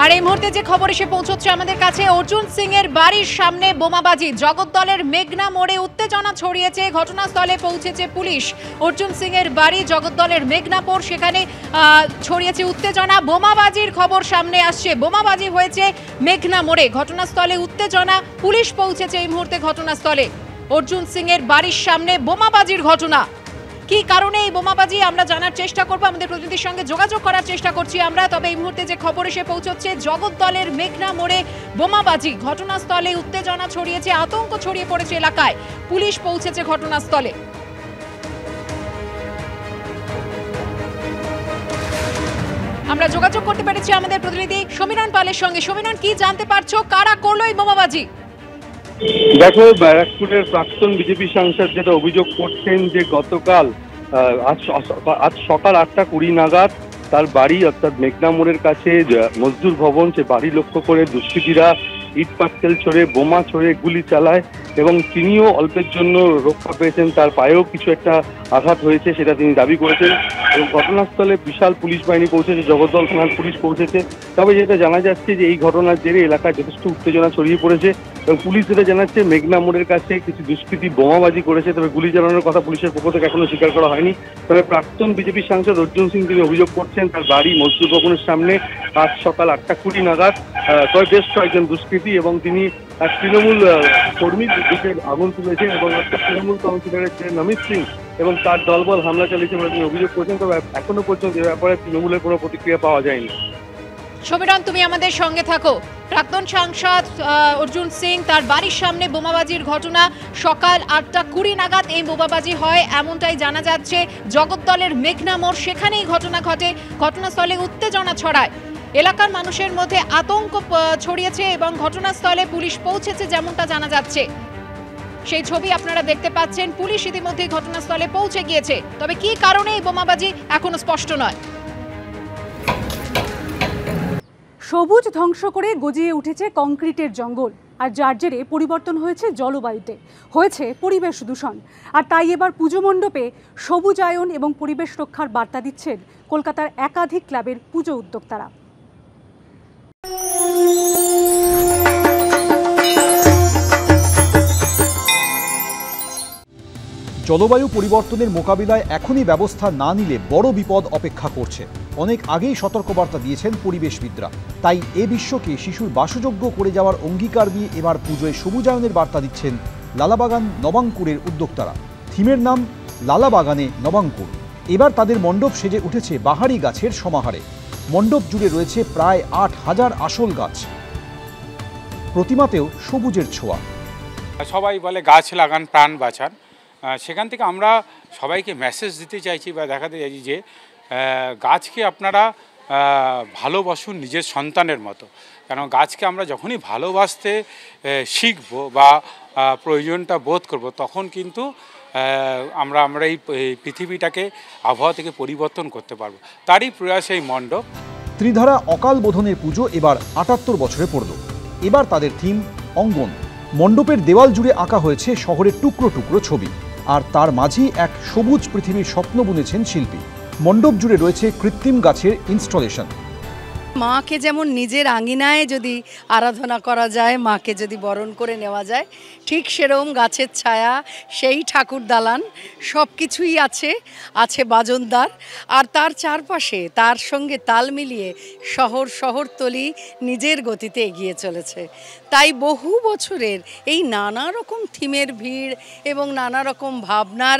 আর এই মুহূর্তে যে খবর এসে পৌঁছচ্ছে আমাদের কাছে, অর্জুন সিং এর বাড়ির সামনে বোমাবাজি, জগদ্দলের মেঘনা মোড়ে উত্তেজনা ছড়িয়েছে। ঘটনাস্থলে পৌঁছেছে পুলিশ। অর্জুন সিং এর বাড়ি জগদ্দলের মেঘনাপুর, সেখানে ছড়িয়েছে উত্তেজনা। বোমাবাজির খবর সামনে আসছে। বোমাবাজি হয়েছে মেঘনা মোড়ে। ঘটনাস্থলে উত্তেজনা, পুলিশ পৌঁছেছে এই মুহূর্তে ঘটনাস্থলে। অর্জুন সিং এর বাড়ির সামনে বোমাবাজির ঘটনা। কি কারণে এই বোমাবাজি আমরা জানার চেষ্টা করব, আমাদের প্রতিনিধির সঙ্গে যোগাযোগ করার চেষ্টা করছি আমরা। তবে এই মুহূর্তে যে খবর এসে পৌঁছচ্ছে, জগদ্দলের মেঘনা মোড়ে বোমাবাজি। ঘটনাস্থলে উত্তেজনা ছড়িয়েছে, আতঙ্ক ছড়িয়ে পড়েছে এলাকায়। পুলিশ পৌঁছেছে ঘটনাস্থলে। আমরা যোগাযোগ করতে পেরেছি আমাদের প্রতিনিধি সমীরণ পালের সঙ্গে। সমীরণ, কি জানতে পারছো, কারা করলো এই বোমাবাজি? দেখো, ব্যারাকপুরের প্রাক্তন বিজেপি সাংসদ যেটা অভিযোগ করছেন যে গতকাল আজ সকাল 8:20 নাগাদ তার বাড়ি অর্থাৎ মেঘনা মোড়ের কাছে মজদুর ভবন, সে বাড়ি লক্ষ্য করে দুষ্কৃতীরা ইট পাটকেল ছড়ে, বোমা ছড়ে, গুলি চালায় এবং তিনিও অল্পের জন্য রক্ষা পেয়েছেন। তার পায়েও কিছু একটা আঘাত হয়েছে, সেটা তিনি দাবি করেছেন। এবং ঘটনাস্থলে বিশাল পুলিশ বাহিনী পৌঁছেছে, জগদ্দল থানার পুলিশ পৌঁছেছে। তবে যেটা জানা যাচ্ছে যে এই ঘটনার জেরে এলাকায় যথেষ্ট উত্তেজনা ছড়িয়ে পড়েছে এবং পুলিশ যেটা জানাচ্ছে মেঘনা মোড়ের কাছে কিছু দুষ্কৃতী বোমাবাজি করেছে। তবে গুলি চালানোর কথা পুলিশের পক্ষ থেকে এখনো স্বীকার করা হয়নি। তবে প্রাক্তন বিজেপি সাংসদ অর্জুন সিং তিনি অভিযোগ করছেন তার বাড়ি মজদুর ভবনের সামনে আজ সকাল 8:20 নাগাদ বেশ কয়েকজন দুষ্কৃতী এবং তিনি এক তৃণমূল কর্মীর দিকে আগুন তুলেছেন এবং একটা তৃণমূল কাউন্সিলরের নমিত সিং এবং তার দলবল হামলা চালিয়েছে বলে তিনি অভিযোগ করেছেন। তবে এখনো পর্যন্ত এ ব্যাপারে তৃণমূলের কোনো প্রতিক্রিয়া পাওয়া যায়নি। সমীরণ, তুমি আমাদের সঙ্গে থাকো। প্রাক্তন সাংসদ অর্জুন সিং, তার বাড়ির সামনে বোমাবাজির ঘটনা। সকাল 8:20 নাগাদ এই বোমাবাজি হয় এমনটাই জানা যাচ্ছে। জগদ্দলের মেঘনা মোড়, সেখানেই ঘটনা ঘটে। ঘটনাস্থলে উত্তেজনা ছড়ায়, এলাকার মানুষের মধ্যে আতঙ্ক ছড়িয়েছে এবং ঘটনাস্থলে পুলিশ পৌঁছেছে যেমনটা জানা যাচ্ছে। সেই ছবি আপনারা দেখতে পাচ্ছেন। পুলিশ ইতিমধ্যে ঘটনাস্থলে পৌঁছে গিয়েছে। তবে কি কারণে এই বোমাবাজি এখনো স্পষ্ট নয়। সবুজ ধ্বংস করে গজিয়ে উঠেছে কংক্রিটের জঙ্গল, আর যার জেরে পরিবর্তন হয়েছে জলবায়ুতে, হয়েছে পরিবেশ দূষণ। আর তাই এবার পুজো মণ্ডপে সবুজায়ন এবং পরিবেশ রক্ষার বার্তা দিচ্ছেন কলকাতার একাধিক ক্লাবের পুজো উদ্যোক্তারা। জলবায়ু পরিবর্তনের মোকাবিলায় এখনই ব্যবস্থা না নিলে বড় বিপদ অপেক্ষা করছে। অনেক আগেই সতর্কবার্তা দিয়েছেন পরিবেশবিদরা। তাই এ বিশ্বকে শিশুর বাসযোগ্য করে যাওয়ার অঙ্গীকার দিয়ে এবার পুজোয় সবুজায়নের বার্তা দিচ্ছেন লালাবাগান নবাঙ্কুরের উদ্যোক্তারা। থিমের নাম লালাবাগানে নবাঙ্কুর। এবার তাদের মণ্ডপ সেজে উঠেছে বাহারি গাছের সমাহারে। মণ্ডপ জুড়ে রয়েছে প্রায় 8,000 আসল গাছ। প্রতিমাতেও সবুজের ছোঁয়া। সবাই বলে গাছ লাগান প্রাণ বাঁচান। সেখান থেকে আমরা সবাইকে মেসেজ দিতে চাইছি বা দেখাতে চাইছি যে গাছকে আপনারা ভালোবাসুন নিজের সন্তানের মতো। কেন গাছকে আমরা যখনই ভালোবাসতে শিখব বা প্রয়োজনটা বোধ করব, তখন কিন্তু আমরা এই পৃথিবীটাকে আবহাওয়া থেকে পরিবর্তন করতে পারবো। তারই প্রয়াস এই মণ্ডপ। ত্রিধারা অকাল বোধনের পুজো এবার 78 বছরে পড়ল। এবার তাদের থিম অঙ্গন। মণ্ডপের দেওয়াল জুড়ে আঁকা হয়েছে শহরের টুকরো টুকরো ছবি, আর তার মাঝেই এক সবুজ পৃথিবীর স্বপ্ন বুনেছেন শিল্পী। মণ্ডপ জুড়ে রয়েছে কৃত্রিম গাছের ইনস্টলেশন। মাকে যেমন নিজের আঙিনায় যদি আরাধনা করা যায়, মাকে যদি বরণ করে নেওয়া যায়, ঠিক সেরকম গাছের ছায়া, সেই ঠাকুর দালান সব কিছুই আছে বাজনদার। আর তার চারপাশে তার সঙ্গে তাল মিলিয়ে শহরতলি নিজের গতিতে এগিয়ে চলেছে। তাই বহু বছরের এই নানা রকম থিমের ভিড় এবং নানা রকম ভাবনার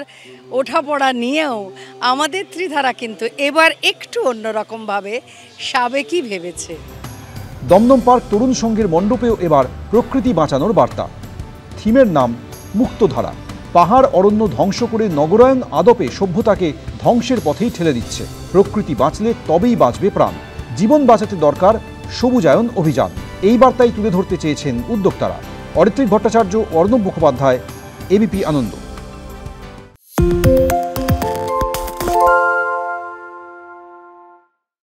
ওঠাপড়া নিয়েও আমাদের ত্রিধারা কিন্তু এবার একটু অন্যরকমভাবে সাবেকি ভেবেছে। দমদম পার্ক তরুণ সংঘের মণ্ডপেও এবার প্রকৃতি বাঁচানোর বার্তা। থিমের নাম মুক্তধারা। পাহাড় অরণ্য ধ্বংস করে নগরায়ন আদপে সভ্যতাকে ধ্বংসের পথেই ঠেলে দিচ্ছে। প্রকৃতি বাঁচলে তবেই বাঁচবে প্রাণ। জীবন বাঁচাতে দরকার সবুজায়ন অভিযান। এই বার্তাই তুলে ধরতে চেয়েছেন উদ্যোক্তারা। অরিত্রিক ভট্টাচার্য, অর্ণব মুখোপাধ্যায়, এবিপি আনন্দ।